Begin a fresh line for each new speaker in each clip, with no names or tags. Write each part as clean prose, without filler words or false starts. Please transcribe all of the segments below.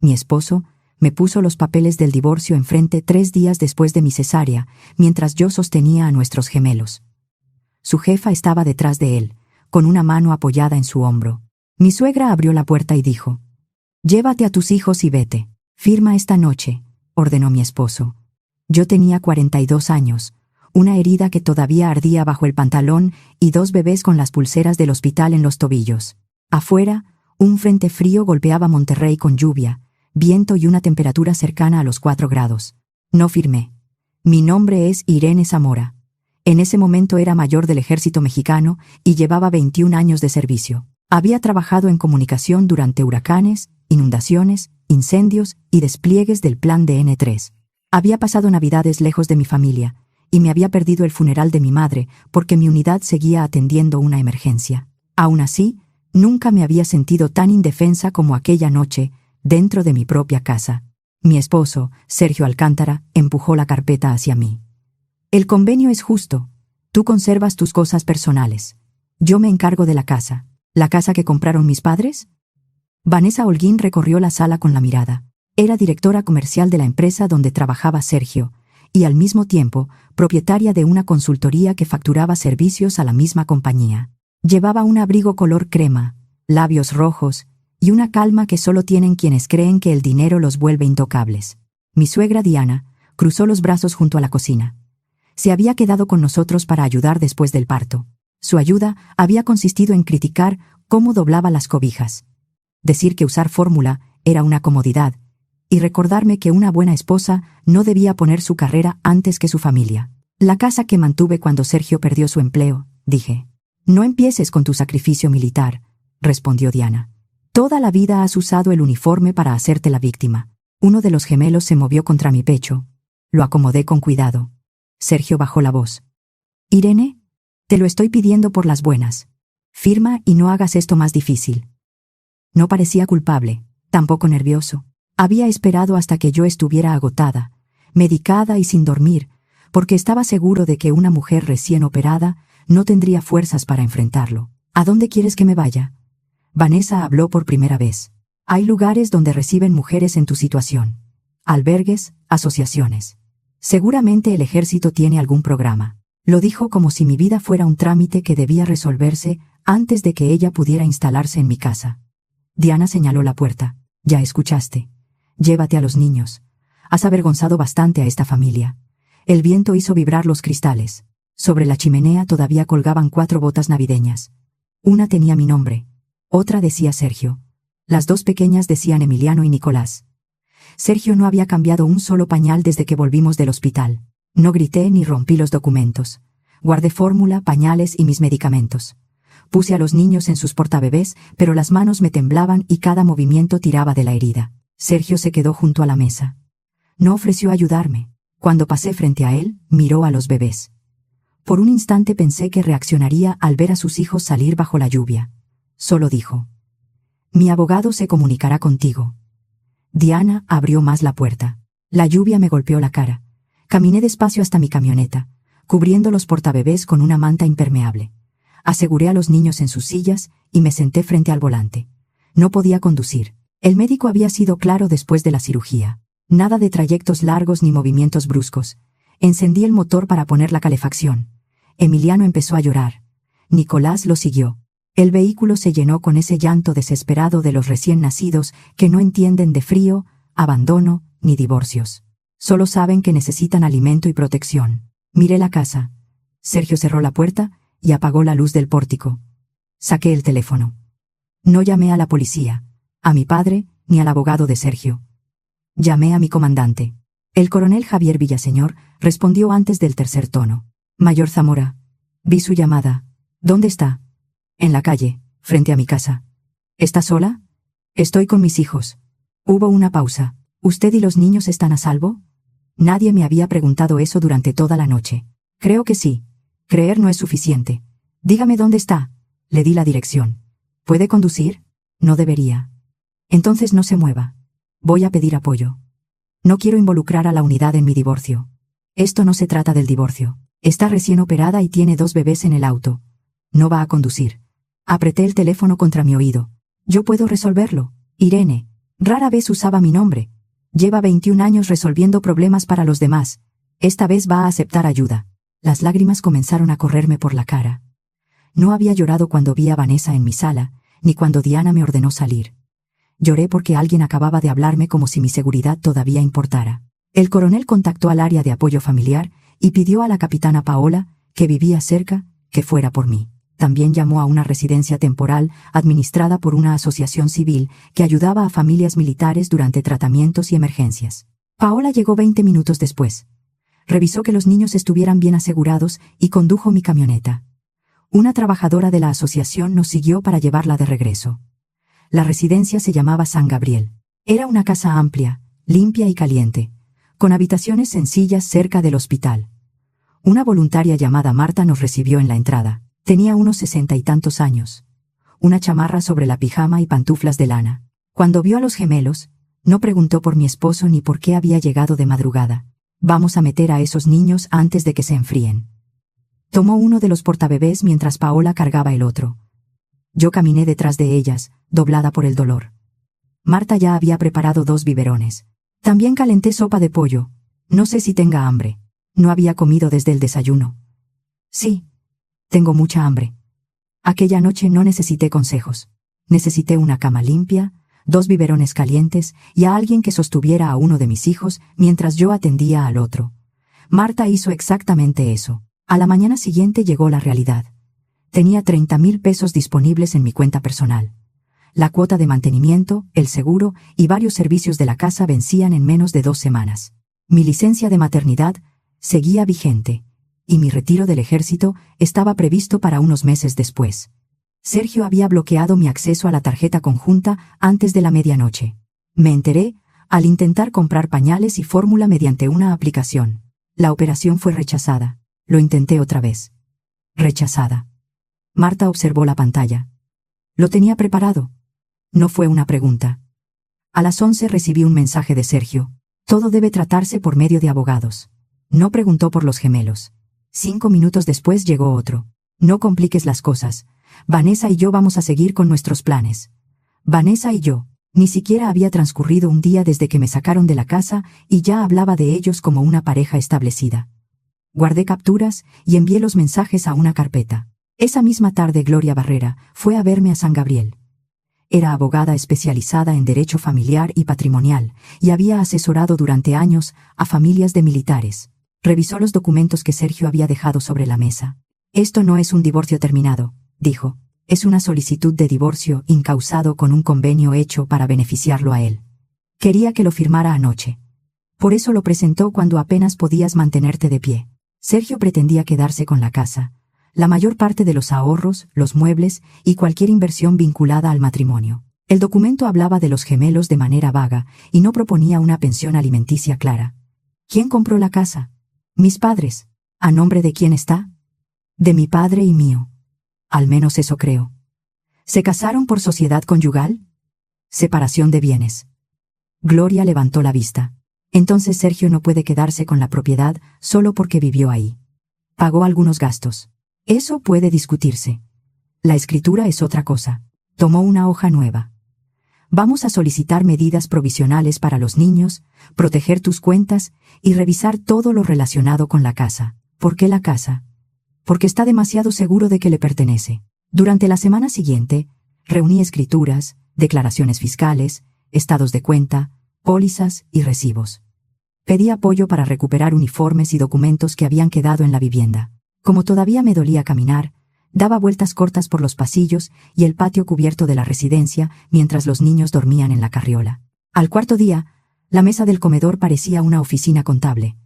mi esposo, me puso los papeles del divorcio enfrente 3 días después de mi cesárea, mientras yo sostenía a nuestros gemelos. Su jefa estaba detrás de él, con una mano apoyada en su hombro. Mi suegra abrió la puerta y dijo: «Llévate a tus hijos y vete. Firma esta noche», ordenó mi esposo. Yo tenía 42 años, una herida que todavía ardía bajo el pantalón y 2 bebés con las pulseras del hospital en los tobillos. Afuera, un frente frío golpeaba Monterrey con lluvia, viento y una temperatura cercana a los 4 grados. No firmé. Mi nombre es Irene Zamora. En ese momento era mayor del ejército mexicano y llevaba 21 años de servicio. Había trabajado en comunicación durante huracanes, inundaciones, incendios y despliegues del Plan de N3. Había pasado navidades lejos de mi familia y me había perdido el funeral de mi madre porque mi unidad seguía atendiendo una emergencia. Aún así, nunca me había sentido tan indefensa como aquella noche, dentro de mi propia casa. Mi esposo, Sergio Alcántara, empujó la carpeta hacia mí. «El convenio es justo. Tú conservas tus cosas personales. Yo me encargo de la casa. ¿La casa que compraron mis padres?» Vanessa Holguín recorrió la sala con la mirada. Era directora comercial de la empresa donde trabajaba Sergio, y al mismo tiempo, propietaria de una consultoría que facturaba servicios a la misma compañía. Llevaba un abrigo color crema, labios rojos, y una calma que solo tienen quienes creen que el dinero los vuelve intocables. Mi suegra Diana cruzó los brazos junto a la cocina. Se había quedado con nosotros para ayudar después del parto. Su ayuda había consistido en criticar cómo doblaba las cobijas, decir que usar fórmula era una comodidad, y recordarme que una buena esposa no debía poner su carrera antes que su familia. «La casa que mantuve cuando Sergio perdió su empleo», dije. «No empieces con tu sacrificio militar», respondió Diana. «Toda la vida has usado el uniforme para hacerte la víctima». Uno de los gemelos se movió contra mi pecho. Lo acomodé con cuidado. Sergio bajó la voz. «Irene, te lo estoy pidiendo por las buenas. Firma y no hagas esto más difícil». No parecía culpable, tampoco nervioso. Había esperado hasta que yo estuviera agotada, medicada y sin dormir, porque estaba seguro de que una mujer recién operada no tendría fuerzas para enfrentarlo. «¿A dónde quieres que me vaya?» Vanessa habló por primera vez. «Hay lugares donde reciben mujeres en tu situación. Albergues, asociaciones. Seguramente el ejército tiene algún programa». Lo dijo como si mi vida fuera un trámite que debía resolverse antes de que ella pudiera instalarse en mi casa. Diana señaló la puerta. «Ya escuchaste. Llévate a los niños. Has avergonzado bastante a esta familia». El viento hizo vibrar los cristales. Sobre la chimenea todavía colgaban 4 botas navideñas. Una tenía mi nombre. Otra decía Sergio. Las 2 pequeñas decían Emiliano y Nicolás. Sergio no había cambiado un solo pañal desde que volvimos del hospital. No grité ni rompí los documentos. Guardé fórmula, pañales y mis medicamentos. Puse a los niños en sus portabebés, pero las manos me temblaban y cada movimiento tiraba de la herida. Sergio se quedó junto a la mesa. No ofreció ayudarme. Cuando pasé frente a él, miró a los bebés. Por un instante pensé que reaccionaría al ver a sus hijos salir bajo la lluvia. Solo dijo: «Mi abogado se comunicará contigo». Diana abrió más la puerta. La lluvia me golpeó la cara. Caminé despacio hasta mi camioneta, cubriendo los portabebés con una manta impermeable. Aseguré a los niños en sus sillas y me senté frente al volante. No podía conducir. El médico había sido claro después de la cirugía. Nada de trayectos largos ni movimientos bruscos. Encendí el motor para poner la calefacción. Emiliano empezó a llorar. Nicolás lo siguió. El vehículo se llenó con ese llanto desesperado de los recién nacidos que no entienden de frío, abandono ni divorcios. Solo saben que necesitan alimento y protección. Miré la casa. Sergio cerró la puerta y apagó la luz del pórtico. Saqué el teléfono. No llamé a la policía, a mi padre, ni al abogado de Sergio. Llamé a mi comandante. El coronel Javier Villaseñor respondió antes del tercer tono. «Mayor Zamora, vi su llamada. ¿Dónde está?» «En la calle, frente a mi casa». «¿Está sola?» «Estoy con mis hijos». Hubo una pausa. «¿Usted y los niños están a salvo?» Nadie me había preguntado eso durante toda la noche. «Creo que sí. Creer no es suficiente. Dígame dónde está». Le di la dirección. «¿Puede conducir?» «No debería». «Entonces no se mueva. Voy a pedir apoyo. No quiero involucrar a la unidad en mi divorcio. Esto no se trata del divorcio. Está recién operada y tiene 2 bebés en el auto. No va a conducir». Apreté el teléfono contra mi oído. «Yo puedo resolverlo. Irene, Rara vez usaba mi nombre. Lleva 21 años resolviendo problemas para los demás. Esta vez va a aceptar ayuda. Las lágrimas comenzaron a correrme por la cara. No había llorado cuando vi a Vanessa en mi sala, ni cuando Diana me ordenó salir. Lloré porque alguien acababa de hablarme como si mi seguridad todavía importara. El coronel contactó al área de apoyo familiar y pidió a la capitana Paola, que vivía cerca, que fuera por mí. También llamó a una residencia temporal administrada por una asociación civil que ayudaba a familias militares durante tratamientos y emergencias. Paola llegó 20 minutos después. Revisó que los niños estuvieran bien asegurados y condujo mi camioneta. Una trabajadora de la asociación nos siguió para llevarla de regreso. La residencia se llamaba San Gabriel. Era una casa amplia, limpia y caliente, con habitaciones sencillas cerca del hospital. Una voluntaria llamada Marta nos recibió en la entrada. Tenía unos 60 y tantos años. Una chamarra sobre la pijama y pantuflas de lana. Cuando vio a los gemelos, no preguntó por mi esposo ni por qué había llegado de madrugada. Vamos a meter a esos niños antes de que se enfríen. Tomó uno de los portabebés mientras Paola cargaba el otro. Yo caminé detrás de ellas, doblada por el dolor. Marta ya había preparado 2 biberones. También calenté sopa de pollo. No sé si tenga hambre. No había comido desde el desayuno. Sí. Tengo mucha hambre. Aquella noche no necesité consejos. Necesité una cama limpia, 2 biberones calientes y a alguien que sostuviera a uno de mis hijos mientras yo atendía al otro. Marta hizo exactamente eso. A la mañana siguiente llegó la realidad. Tenía 30,000 pesos disponibles en mi cuenta personal. La cuota de mantenimiento, el seguro y varios servicios de la casa vencían en menos de 2 semanas. Mi licencia de maternidad seguía vigente, y mi retiro del ejército estaba previsto para unos meses después. Sergio había bloqueado mi acceso a la tarjeta conjunta antes de la medianoche. Me enteré al intentar comprar pañales y fórmula mediante una aplicación. La operación fue rechazada. Lo intenté otra vez. Rechazada. Marta observó la pantalla. Lo tenía preparado. No fue una pregunta. A las 11 recibí un mensaje de Sergio. Todo debe tratarse por medio de abogados. No preguntó por los gemelos. 5 minutos después llegó otro. No compliques las cosas. Vanessa y yo vamos a seguir con nuestros planes. Vanessa y yo. Ni siquiera había transcurrido un día desde que me sacaron de la casa y ya hablaba de ellos como una pareja establecida. Guardé capturas y envié los mensajes a una carpeta. Esa misma tarde Gloria Barrera fue a verme a San Gabriel. Era abogada especializada en derecho familiar y patrimonial y había asesorado durante años a familias de militares. Revisó los documentos que Sergio había dejado sobre la mesa. Esto no es un divorcio terminado, dijo. Es una solicitud de divorcio incausado con un convenio hecho para beneficiarlo a él. Quería que lo firmara anoche. Por eso lo presentó cuando apenas podías mantenerte de pie. Sergio pretendía quedarse con la casa, la mayor parte de los ahorros, los muebles y cualquier inversión vinculada al matrimonio. El documento hablaba de los gemelos de manera vaga y no proponía una pensión alimenticia clara. ¿Quién compró la casa? Mis padres. ¿A nombre de quién está? De mi padre y mío. Al menos eso creo. ¿Se casaron por sociedad conyugal? Separación de bienes. Gloria levantó la vista. Entonces Sergio no puede quedarse con la propiedad solo porque vivió ahí. Pagó algunos gastos. Eso puede discutirse. La escritura es otra cosa. Tomó una hoja nueva. Vamos a solicitar medidas provisionales para los niños, proteger tus cuentas y revisar todo lo relacionado con la casa. ¿Por qué la casa? Porque está demasiado seguro de que le pertenece. Durante la semana siguiente, reuní escrituras, declaraciones fiscales, estados de cuenta, pólizas y recibos. Pedí apoyo para recuperar uniformes y documentos que habían quedado en la vivienda. Como todavía me dolía caminar, daba vueltas cortas por los pasillos y el patio cubierto de la residencia mientras los niños dormían en la carriola. Al cuarto día, la mesa del comedor parecía una oficina contable.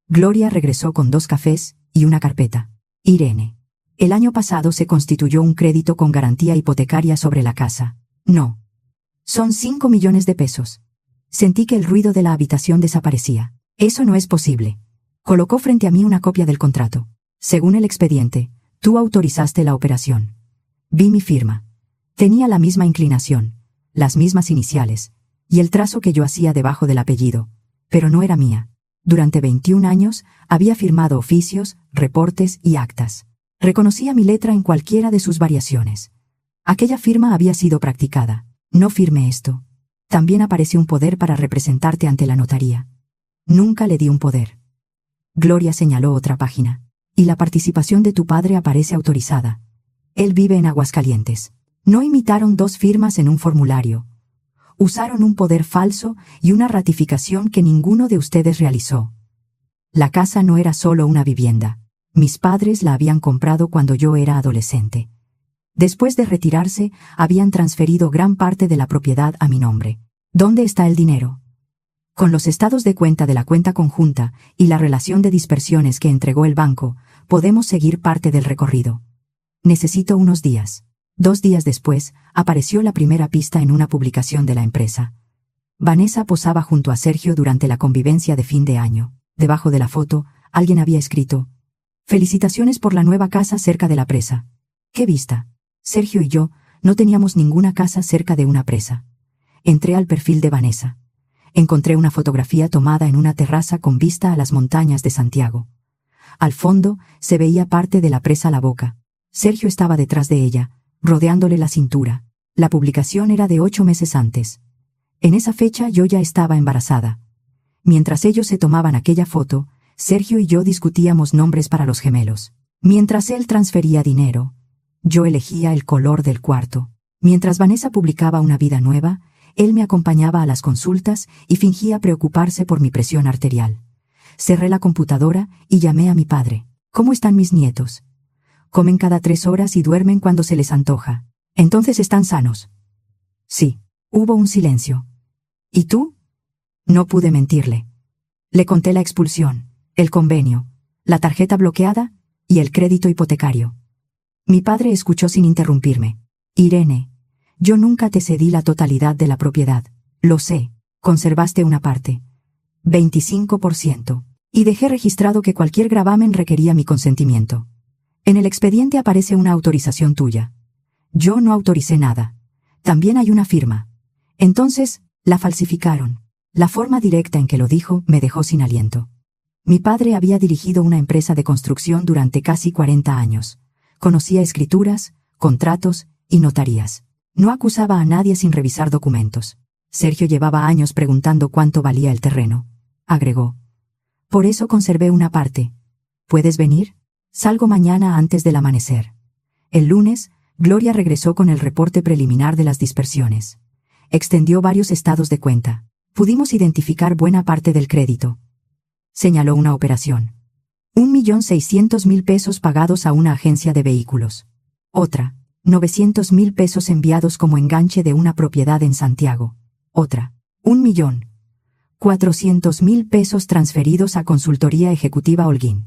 Gloria regresó con 2 cafés y una carpeta. Irene. El año pasado se constituyó un crédito con garantía hipotecaria sobre la casa. No. Son 5 millones de pesos. Sentí que el ruido de la habitación desaparecía. Eso no es posible. Colocó frente a mí una copia del contrato. Según el expediente, tú autorizaste la operación. Vi mi firma. Tenía la misma inclinación, las mismas iniciales, y el trazo que yo hacía debajo del apellido, pero no era mía. Durante 21 años había firmado oficios, reportes y actas. Reconocía mi letra en cualquiera de sus variaciones. Aquella firma había sido practicada. No firmé esto. También aparece un poder para representarte ante la notaría. Nunca le di un poder. Gloria señaló otra página. Y la participación de tu padre aparece autorizada. Él vive en Aguascalientes. No imitaron 2 firmas en un formulario. Usaron un poder falso y una ratificación que ninguno de ustedes realizó. La casa no era solo una vivienda. Mis padres la habían comprado cuando yo era adolescente. Después de retirarse, habían transferido gran parte de la propiedad a mi nombre. ¿Dónde está el dinero? Con los estados de cuenta de la cuenta conjunta y la relación de dispersiones que entregó el banco, podemos seguir parte del recorrido. Necesito unos días. 2 días después, apareció la primera pista en una publicación de la empresa. Vanessa posaba junto a Sergio durante la convivencia de fin de año. Debajo de la foto, alguien había escrito: «Felicitaciones por la nueva casa cerca de la presa». ¡Qué vista! Sergio y yo no teníamos ninguna casa cerca de una presa. Entré al perfil de Vanessa. Encontré una fotografía tomada en una terraza con vista a las montañas de Santiago. Al fondo se veía parte de la presa La Boca. Sergio estaba detrás de ella, rodeándole la cintura. La publicación era de 8 meses antes. En esa fecha yo ya estaba embarazada. Mientras ellos se tomaban aquella foto, Sergio y yo discutíamos nombres para los gemelos. Mientras él transfería dinero, yo elegía el color del cuarto. Mientras Vanessa publicaba una vida nueva, él me acompañaba a las consultas y fingía preocuparse por mi presión arterial. Cerré la computadora y llamé a mi padre. «¿Cómo están mis nietos?» «Comen cada 3 horas y duermen cuando se les antoja». «¿Entonces están sanos?» «Sí». Hubo un silencio. «¿Y tú?» No pude mentirle. Le conté la expulsión, el convenio, la tarjeta bloqueada y el crédito hipotecario. Mi padre escuchó sin interrumpirme. «Irene, yo nunca te cedí la totalidad de la propiedad. Lo sé, conservaste una parte. 25%. Y dejé registrado que cualquier gravamen requería mi consentimiento. En el expediente aparece una autorización tuya. Yo no autoricé nada. También hay una firma. Entonces, la falsificaron». La forma directa en que lo dijo me dejó sin aliento. Mi padre había dirigido una empresa de construcción durante casi 40 años. Conocía escrituras, contratos y notarías. No acusaba a nadie sin revisar documentos. Sergio llevaba años preguntando cuánto valía el terreno. Agregó: «Por eso conservé una parte. ¿Puedes venir? Salgo mañana antes del amanecer». El lunes, Gloria regresó con el reporte preliminar de las dispersiones. Extendió varios estados de cuenta. Pudimos identificar buena parte del crédito. Señaló una operación. 1.600.000 pesos pagados a una agencia de vehículos. Otra, 900.000 pesos enviados como enganche de una propiedad en Santiago. Otra, 1.400.000 pesos transferidos a Consultoría Ejecutiva Holguín.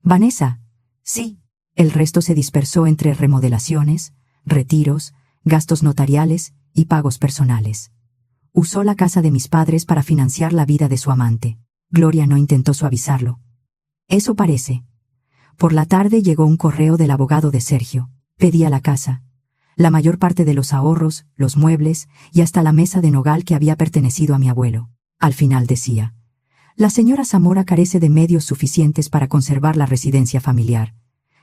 «Vanessa». «Sí». El resto se dispersó entre remodelaciones, retiros, gastos notariales y pagos personales. Usó la casa de mis padres para financiar la vida de su amante. Gloria no intentó suavizarlo. «Eso parece». Por la tarde llegó un correo del abogado de Sergio. Pedía la casa, la mayor parte de los ahorros, los muebles y hasta la mesa de nogal que había pertenecido a mi abuelo. Al final decía: «La señora Zamora carece de medios suficientes para conservar la residencia familiar».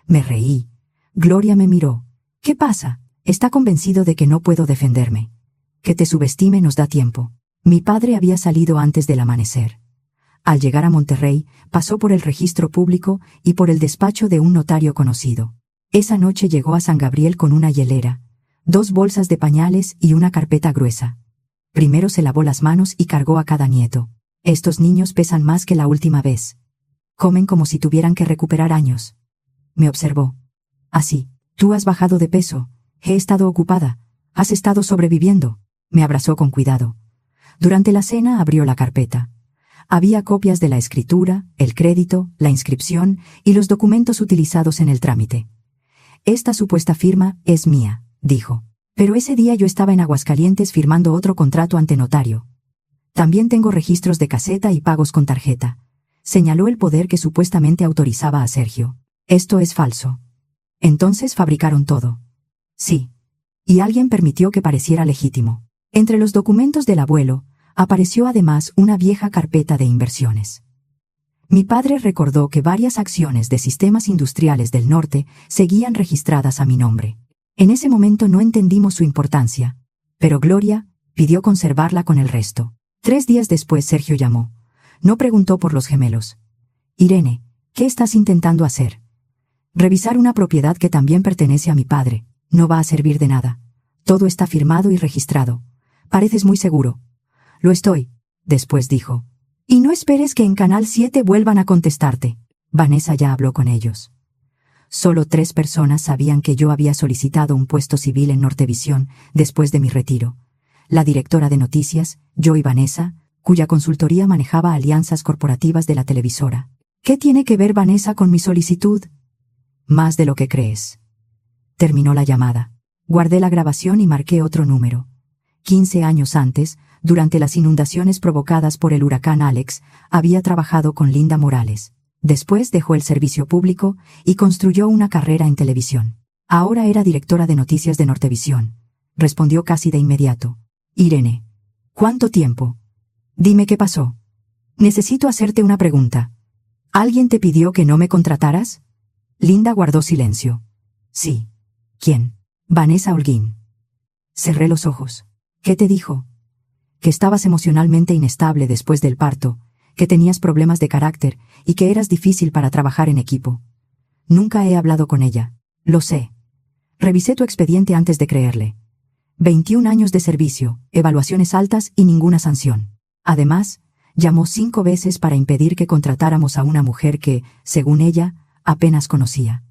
Me reí. Gloria me miró. «¿Qué pasa? Está convencido de que no puedo defenderme. Que te subestime nos da tiempo». Mi padre había salido antes del amanecer. Al llegar a Monterrey, pasó por el registro público y por el despacho de un notario conocido. Esa noche llegó a San Gabriel con una hielera, 2 bolsas de pañales y una carpeta gruesa. Primero se lavó las manos y cargó a cada nieto. «Estos niños pesan más que la última vez. Comen como si tuvieran que recuperar años». Me observó. «Así, tú has bajado de peso. He estado ocupada. Has estado sobreviviendo». Me abrazó con cuidado. Durante la cena abrió la carpeta. Había copias de la escritura, el crédito, la inscripción y los documentos utilizados en el trámite. «Esta supuesta firma es mía», dijo. «Pero ese día yo estaba en Aguascalientes firmando otro contrato ante notario. También tengo registros de caseta y pagos con tarjeta». Señaló el poder que supuestamente autorizaba a Sergio. «Esto es falso». «Entonces fabricaron todo». «Sí». Y alguien permitió que pareciera legítimo. Entre los documentos del abuelo, apareció además una vieja carpeta de inversiones. Mi padre recordó que varias acciones de Sistemas Industriales del Norte seguían registradas a mi nombre. En ese momento no entendimos su importancia, pero Gloria Pidió conservarla con el resto. 3 días después Sergio llamó. No preguntó por los gemelos. Irene, ¿qué estás intentando hacer? Revisar una propiedad que también pertenece a mi padre. No va a servir de nada. Todo está firmado y registrado. Pareces muy seguro. Lo estoy, después dijo. Y no esperes que en Canal 7 vuelvan a contestarte. Vanessa ya habló con ellos. Solo 3 personas sabían que yo había solicitado un puesto civil en Nortevisión después de mi retiro. La directora de noticias, yo y Vanessa, cuya consultoría manejaba alianzas corporativas de la televisora. ¿Qué tiene que ver Vanessa con mi solicitud? Más de lo que crees. Terminó la llamada. Guardé la grabación y marqué otro número. 15 años antes, durante las inundaciones provocadas por el huracán Alex, había trabajado con Linda Morales. Después dejó el servicio público y construyó una carrera en televisión. Ahora era directora de noticias de Nortevisión. Respondió casi de inmediato. Irene. ¿Cuánto tiempo? Dime qué pasó. Necesito hacerte una pregunta. ¿Alguien te pidió que no me contrataras? Linda guardó silencio. Sí. ¿Quién? Vanessa Holguín. Cerré los ojos. ¿Qué te dijo? Que estabas emocionalmente inestable después del parto, que tenías problemas de carácter y que eras difícil para trabajar en equipo. Nunca he hablado con ella. Lo sé. Revisé tu expediente antes de creerle. 21 años de servicio, evaluaciones altas y ninguna sanción. Además, llamó 5 veces para impedir que contratáramos a una mujer que, según ella, apenas conocía.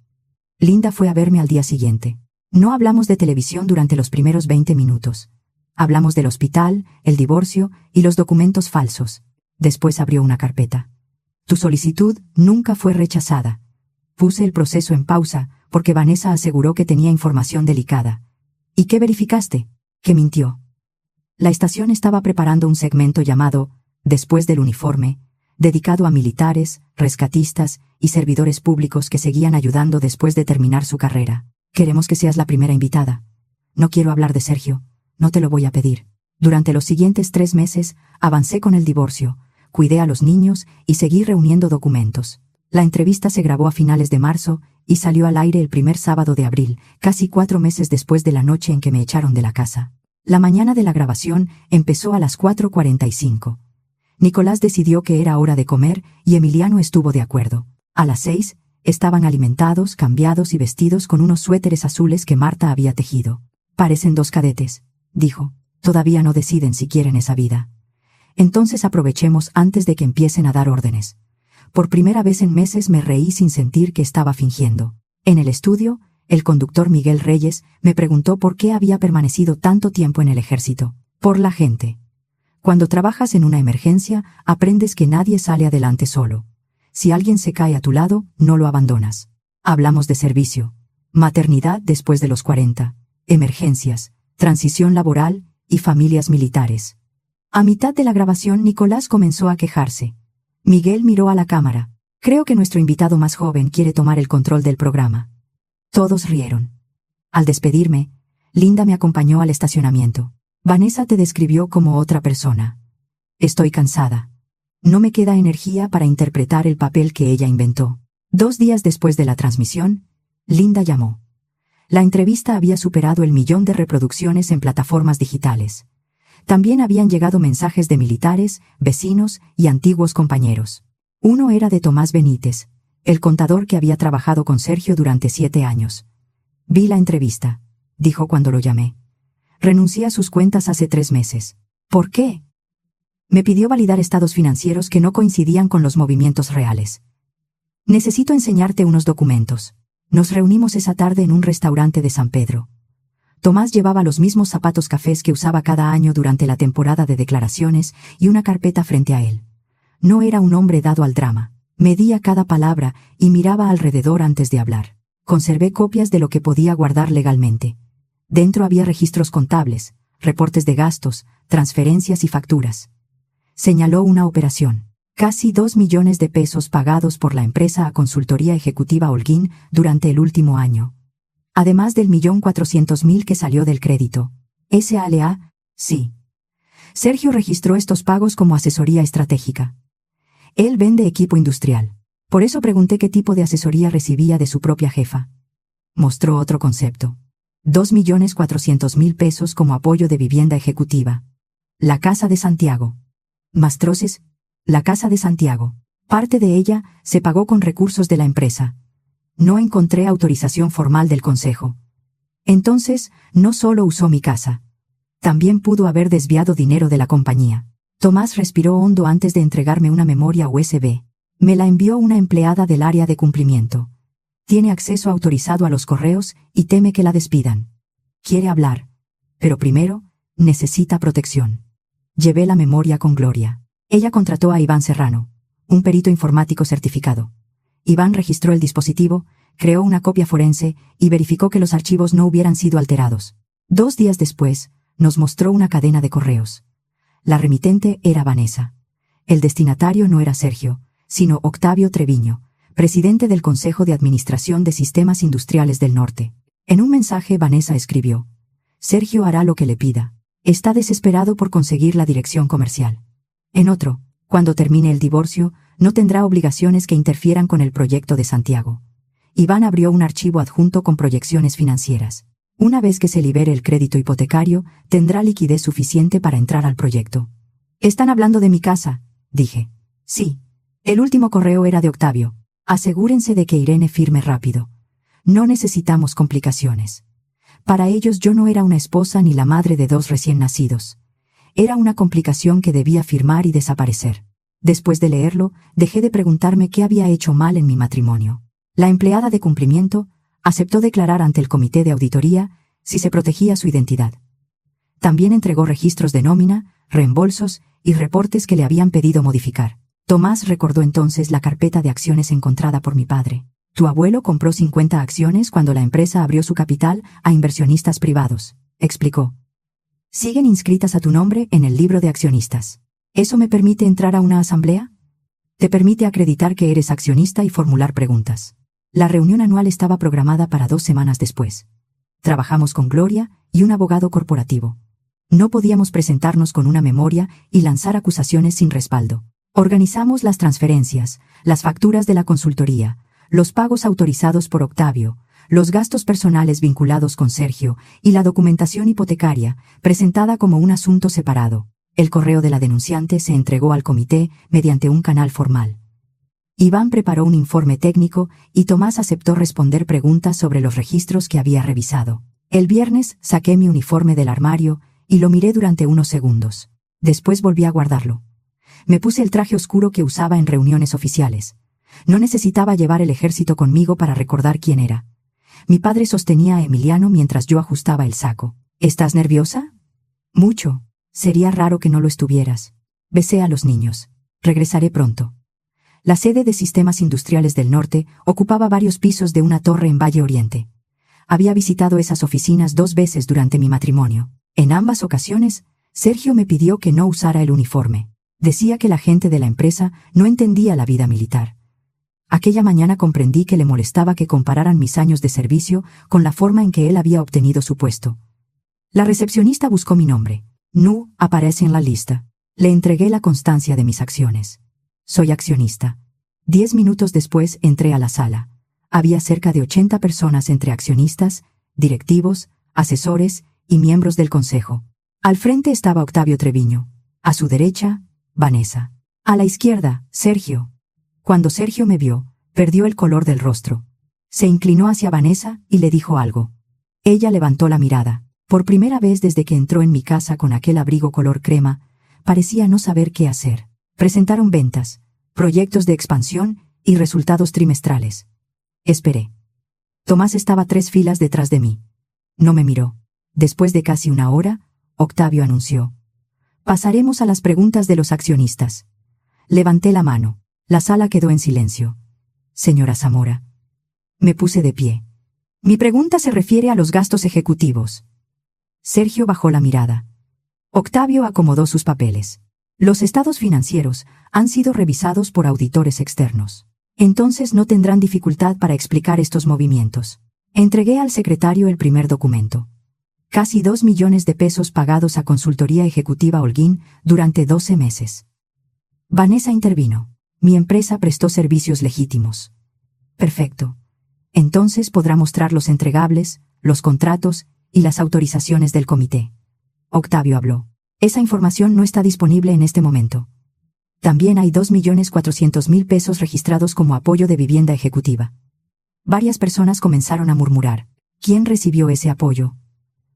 Linda fue a verme al día siguiente. No hablamos de televisión durante los primeros 20 minutos. Hablamos del hospital, el divorcio y los documentos falsos. Después abrió una carpeta. Tu solicitud nunca fue rechazada. Puse el proceso en pausa porque Vanessa aseguró que tenía información delicada. ¿Y qué verificaste? Que mintió. La estación estaba preparando un segmento llamado Después del uniforme, dedicado a militares, rescatistas y servidores públicos que seguían ayudando después de terminar su carrera. Queremos que seas la primera invitada. No quiero hablar de Sergio, no te lo voy a pedir. Durante los siguientes 3 meses, avancé con el divorcio, cuidé a los niños y seguí reuniendo documentos. La entrevista se grabó a finales de marzo y salió al aire el primer sábado de abril, casi 4 meses después de la noche en que me echaron de la casa. La mañana de la grabación empezó a las 4:45. Nicolás decidió que era hora de comer y Emiliano estuvo de acuerdo. A las 6, estaban alimentados, cambiados y vestidos con unos suéteres azules que Marta había tejido. Parecen 2 cadetes, dijo. Todavía no deciden si quieren esa vida. Entonces aprovechemos antes de que empiecen a dar órdenes. Por primera vez en meses me reí sin sentir que estaba fingiendo. En el estudio, el conductor Miguel Reyes me preguntó por qué había permanecido tanto tiempo en el ejército. Por la gente. Cuando trabajas en una emergencia, aprendes que nadie sale adelante solo. Si alguien se cae a tu lado, no lo abandonas. Hablamos de servicio, maternidad después de los 40, emergencias, transición laboral y familias militares. A mitad de la grabación, Nicolás comenzó a quejarse. Miguel miró a la cámara. Creo que nuestro invitado más joven quiere tomar el control del programa. Todos rieron. Al despedirme, Linda me acompañó al estacionamiento. Vanessa te describió como otra persona. Estoy cansada. No me queda energía para interpretar el papel que ella inventó. 2 días después de la transmisión, Linda llamó. La entrevista había superado el 1.000.000 de reproducciones en plataformas digitales. También habían llegado mensajes de militares, vecinos y antiguos compañeros. Uno era de Tomás Benítez, el contador que había trabajado con Sergio durante 7 años. Vi la entrevista, dijo cuando lo llamé. Renuncié a sus cuentas hace 3 meses. ¿Por qué? Me pidió validar estados financieros que no coincidían con los movimientos reales. Necesito enseñarte unos documentos. Nos reunimos esa tarde en un restaurante de San Pedro. Tomás llevaba los mismos zapatos cafés que usaba cada año durante la temporada de declaraciones y una carpeta frente a él. No era un hombre dado al drama. Medía cada palabra y miraba alrededor antes de hablar. Conservé copias de lo que podía guardar legalmente. Dentro había registros contables, reportes de gastos, transferencias y facturas. Señaló una operación. Casi 2 millones de pesos pagados por la empresa a consultoría ejecutiva Holguín durante el último año. Además del 1.400.000 que salió del crédito. SALA, sí. Sergio registró estos pagos como asesoría estratégica. Él vende equipo industrial. Por eso pregunté qué tipo de asesoría recibía de su propia jefa. Mostró otro concepto. 2.400.000 pesos como apoyo de vivienda ejecutiva. La Casa de Santiago. Mastroces. La Casa de Santiago. Parte de ella se pagó con recursos de la empresa. No encontré autorización formal del consejo. Entonces, no solo usó mi casa. También pudo haber desviado dinero de la compañía. Tomás respiró hondo antes de entregarme una memoria USB. Me la envió una empleada del área de cumplimiento. Tiene acceso autorizado a los correos y teme que la despidan. Quiere hablar. Pero primero, necesita protección. Llevé la memoria con Gloria. Ella contrató a Iván Serrano, un perito informático certificado. Iván registró el dispositivo, creó una copia forense y verificó que los archivos no hubieran sido alterados. 2 días después, nos mostró una cadena de correos. La remitente era Vanessa. El destinatario no era Sergio, sino Octavio Treviño, presidente del Consejo de Administración de Sistemas Industriales del Norte. En un mensaje Vanessa escribió: Sergio hará lo que le pida. Está desesperado por conseguir la dirección comercial. En otro, cuando termine el divorcio, no tendrá obligaciones que interfieran con el proyecto de Santiago. Iván abrió un archivo adjunto con proyecciones financieras. Una vez que se libere el crédito hipotecario, tendrá liquidez suficiente para entrar al proyecto. «¿Están hablando de mi casa?», dije. «Sí. El último correo era de Octavio. Asegúrense de que Irene firme rápido. No necesitamos complicaciones». Para ellos yo no era una esposa ni la madre de 2 recién nacidos. Era una complicación que debía firmar y desaparecer. Después de leerlo, dejé de preguntarme qué había hecho mal en mi matrimonio. La empleada de cumplimiento aceptó declarar ante el comité de auditoría si se protegía su identidad. También entregó registros de nómina, reembolsos y reportes que le habían pedido modificar. Tomás recordó entonces la carpeta de acciones encontrada por mi padre. «Tu abuelo compró 50 acciones cuando la empresa abrió su capital a inversionistas privados», explicó. «Siguen inscritas a tu nombre en el libro de accionistas. ¿Eso me permite entrar a una asamblea? Te permite acreditar que eres accionista y formular preguntas». La reunión anual estaba programada para 2 semanas después. Trabajamos con Gloria y un abogado corporativo. No podíamos presentarnos con una memoria y lanzar acusaciones sin respaldo. Organizamos las transferencias, las facturas de la consultoría, los pagos autorizados por Octavio, los gastos personales vinculados con Sergio y la documentación hipotecaria, presentada como un asunto separado. El correo de la denunciante se entregó al comité mediante un canal formal. Iván preparó un informe técnico y Tomás aceptó responder preguntas sobre los registros que había revisado. El viernes saqué mi uniforme del armario y lo miré durante unos segundos. Después volví a guardarlo. Me puse el traje oscuro que usaba en reuniones oficiales. No necesitaba llevar el ejército conmigo para recordar quién era. Mi padre sostenía a Emiliano mientras yo ajustaba el saco. «¿Estás nerviosa?» «Mucho. Sería raro que no lo estuvieras». Besé a los niños. «Regresaré pronto». La sede de Sistemas Industriales del Norte ocupaba varios pisos de una torre en Valle Oriente. Había visitado esas oficinas 2 veces durante mi matrimonio. En ambas ocasiones, Sergio me pidió que no usara el uniforme. Decía que la gente de la empresa no entendía la vida militar. Aquella mañana comprendí que le molestaba que compararan mis años de servicio con la forma en que él había obtenido su puesto. La recepcionista buscó mi nombre. «Nu» aparece en la lista. Le entregué la constancia de mis acciones. «Soy accionista». 10 minutos después entré a la sala. Había cerca de 80 personas entre accionistas, directivos, asesores y miembros del consejo. Al frente estaba Octavio Treviño. A su derecha, Vanessa. A la izquierda, Sergio. Cuando Sergio me vio, perdió el color del rostro. Se inclinó hacia Vanessa y le dijo algo. Ella levantó la mirada. Por primera vez desde que entró en mi casa con aquel abrigo color crema, parecía no saber qué hacer. Presentaron ventas, proyectos de expansión y resultados trimestrales. Esperé. Tomás estaba 3 filas detrás de mí. No me miró. Después de casi una hora, Octavio anunció: «Pasaremos a las preguntas de los accionistas». Levanté la mano. La sala quedó en silencio. «Señora Zamora». Me puse de pie. «Mi pregunta se refiere a los gastos ejecutivos». Sergio bajó la mirada. Octavio acomodó sus papeles. «Los estados financieros han sido revisados por auditores externos. Entonces no tendrán dificultad para explicar estos movimientos». Entregué al secretario el primer documento. Casi 2 millones de pesos pagados a Consultoría Ejecutiva Holguín durante 12 meses. Vanessa intervino. «Mi empresa prestó servicios legítimos». «Perfecto. Entonces podrá mostrar los entregables, los contratos y las autorizaciones del comité». Octavio habló. Esa información no está disponible en este momento. También hay 2.400.000 pesos registrados como apoyo de vivienda ejecutiva. Varias personas comenzaron a murmurar. ¿Quién recibió ese apoyo?,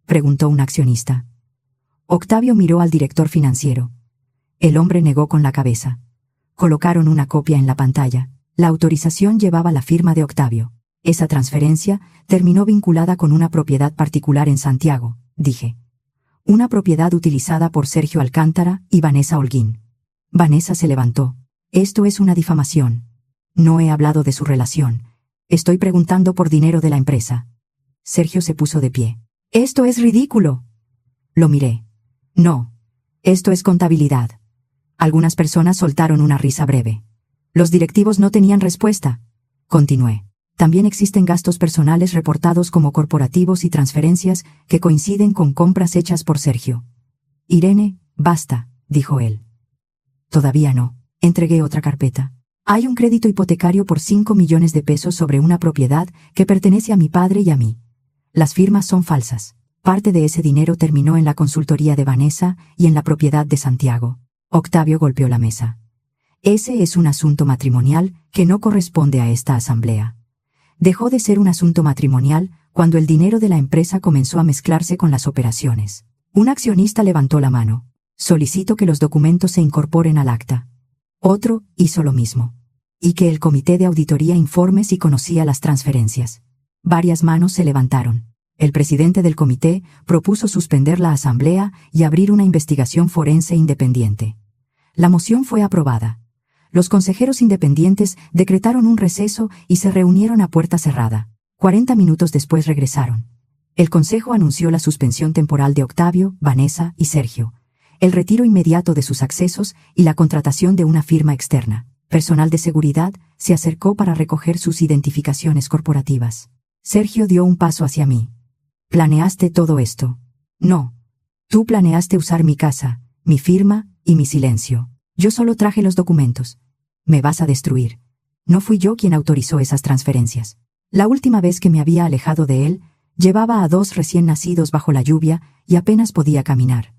preguntó un accionista. Octavio miró al director financiero. El hombre negó con la cabeza. Colocaron una copia en la pantalla. La autorización llevaba la firma de Octavio. Esa transferencia terminó vinculada con una propiedad particular en Santiago, dije. Una propiedad utilizada por Sergio Alcántara y Vanessa Holguín. Vanessa se levantó. Esto es una difamación. No he hablado de su relación. Estoy preguntando por dinero de la empresa. Sergio se puso de pie. Esto es ridículo. Lo miré. No. Esto es contabilidad. Algunas personas soltaron una risa breve. Los directivos no tenían respuesta. Continué. También existen gastos personales reportados como corporativos y transferencias que coinciden con compras hechas por Sergio. Irene, basta, dijo él. Todavía no. Entregué otra carpeta. Hay un crédito hipotecario por 5 millones de pesos sobre una propiedad que pertenece a mi padre y a mí. Las firmas son falsas. Parte de ese dinero terminó en la consultoría de Vanessa y en la propiedad de Santiago. Octavio golpeó la mesa. Ese es un asunto matrimonial que no corresponde a esta asamblea. Dejó de ser un asunto matrimonial cuando el dinero de la empresa comenzó a mezclarse con las operaciones. Un accionista levantó la mano. Solicito que los documentos se incorporen al acta. Otro hizo lo mismo. Y que el comité de auditoría informe si conocía las transferencias. Varias manos se levantaron. El presidente del comité propuso suspender la asamblea y abrir una investigación forense independiente. La moción fue aprobada. Los consejeros independientes decretaron un receso y se reunieron a puerta cerrada. 40 minutos después regresaron. El consejo anunció la suspensión temporal de Octavio, Vanessa y Sergio, el retiro inmediato de sus accesos y la contratación de una firma externa. Personal de seguridad se acercó para recoger sus identificaciones corporativas. Sergio dio un paso hacia mí. ¿Planeaste todo esto? No. Tú planeaste usar mi casa, mi firma y mi silencio. Yo solo traje los documentos. Me vas a destruir. No fui yo quien autorizó esas transferencias. La última vez que me había alejado de él, llevaba a 2 recién nacidos bajo la lluvia y apenas podía caminar.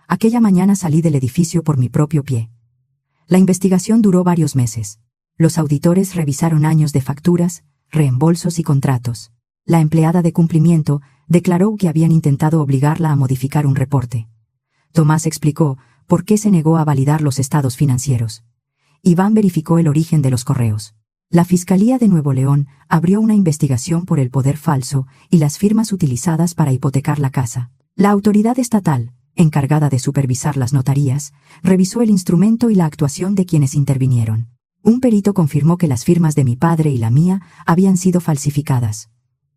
Aquella mañana salí del edificio por mi propio pie. La investigación duró varios meses. Los auditores revisaron años de facturas, reembolsos y contratos. La empleada de cumplimiento declaró que habían intentado obligarla a modificar un reporte. Tomás explicó por qué se negó a validar los estados financieros. Iván verificó el origen de los correos. La Fiscalía de Nuevo León abrió una investigación por el poder falso y las firmas utilizadas para hipotecar la casa. La autoridad estatal, encargada de supervisar las notarías, revisó el instrumento y la actuación de quienes intervinieron. Un perito confirmó que las firmas de mi padre y la mía habían sido falsificadas.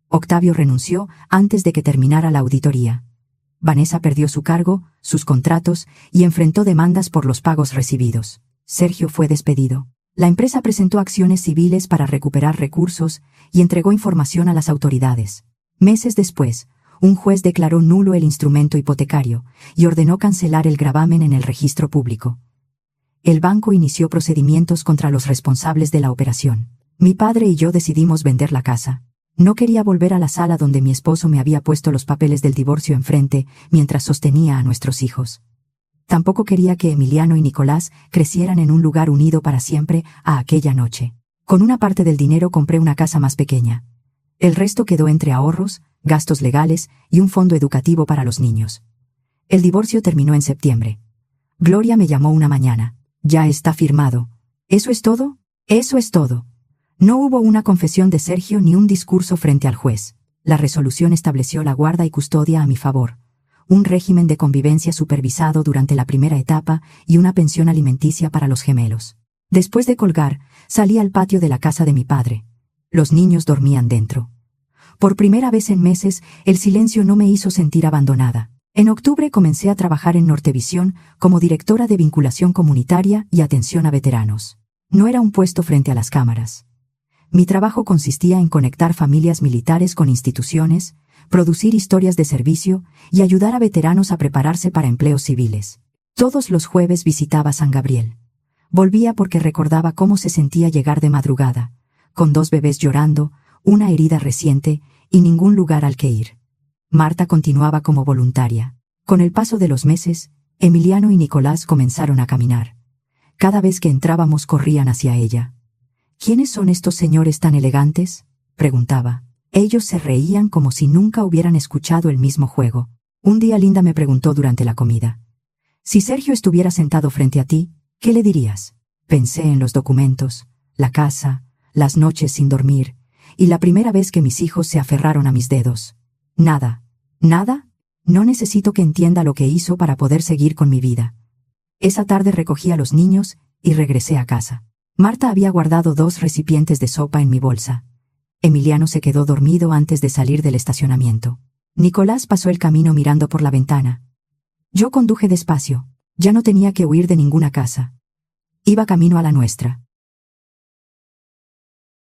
Octavio renunció antes de que terminara la auditoría. Vanessa perdió su cargo, sus contratos y enfrentó demandas por los pagos recibidos. Sergio fue despedido. La empresa presentó acciones civiles para recuperar recursos y entregó información a las autoridades. Meses después, un juez declaró nulo el instrumento hipotecario y ordenó cancelar el gravamen en el registro público. El banco inició procedimientos contra los responsables de la operación. Mi padre y yo decidimos vender la casa. No quería volver a la sala donde mi esposo me había puesto los papeles del divorcio enfrente mientras sostenía a nuestros hijos. Tampoco quería que Emiliano y Nicolás crecieran en un lugar unido para siempre a aquella noche. Con una parte del dinero compré una casa más pequeña. El resto quedó entre ahorros, gastos legales y un fondo educativo para los niños. El divorcio terminó en septiembre. Gloria me llamó una mañana. Ya está firmado. ¿Eso es todo? Eso es todo. No hubo una confesión de Sergio ni un discurso frente al juez. La resolución estableció la guarda y custodia a mi favor, un régimen de convivencia supervisado durante la primera etapa y una pensión alimenticia para los gemelos. Después de colgar, salí al patio de la casa de mi padre. Los niños dormían dentro. Por primera vez en meses, el silencio no me hizo sentir abandonada. En octubre comencé a trabajar en Nortevisión como directora de vinculación comunitaria y atención a veteranos. No era un puesto frente a las cámaras. Mi trabajo consistía en conectar familias militares con instituciones, producir historias de servicio y ayudar a veteranos a prepararse para empleos civiles. Todos los jueves visitaba San Gabriel. Volvía porque recordaba cómo se sentía llegar de madrugada, con 2 bebés llorando, una herida reciente y ningún lugar al que ir. Marta continuaba como voluntaria. Con el paso de los meses, Emiliano y Nicolás comenzaron a caminar. Cada vez que entrábamos corrían hacia ella. ¿Quiénes son estos señores tan elegantes?, preguntaba. Ellos se reían como si nunca hubieran escuchado el mismo juego. Un día Linda me preguntó durante la comida: si Sergio estuviera sentado frente a ti, ¿qué le dirías? Pensé en los documentos, la casa, las noches sin dormir, y la primera vez que mis hijos se aferraron a mis dedos. Nada. ¿Nada? No necesito que entienda lo que hizo para poder seguir con mi vida. Esa tarde recogí a los niños y regresé a casa. Marta había guardado 2 recipientes de sopa en mi bolsa. Emiliano se quedó dormido antes de salir del estacionamiento. Nicolás pasó el camino mirando por la ventana. Yo conduje despacio. Ya no tenía que huir de ninguna casa. Iba camino a la nuestra.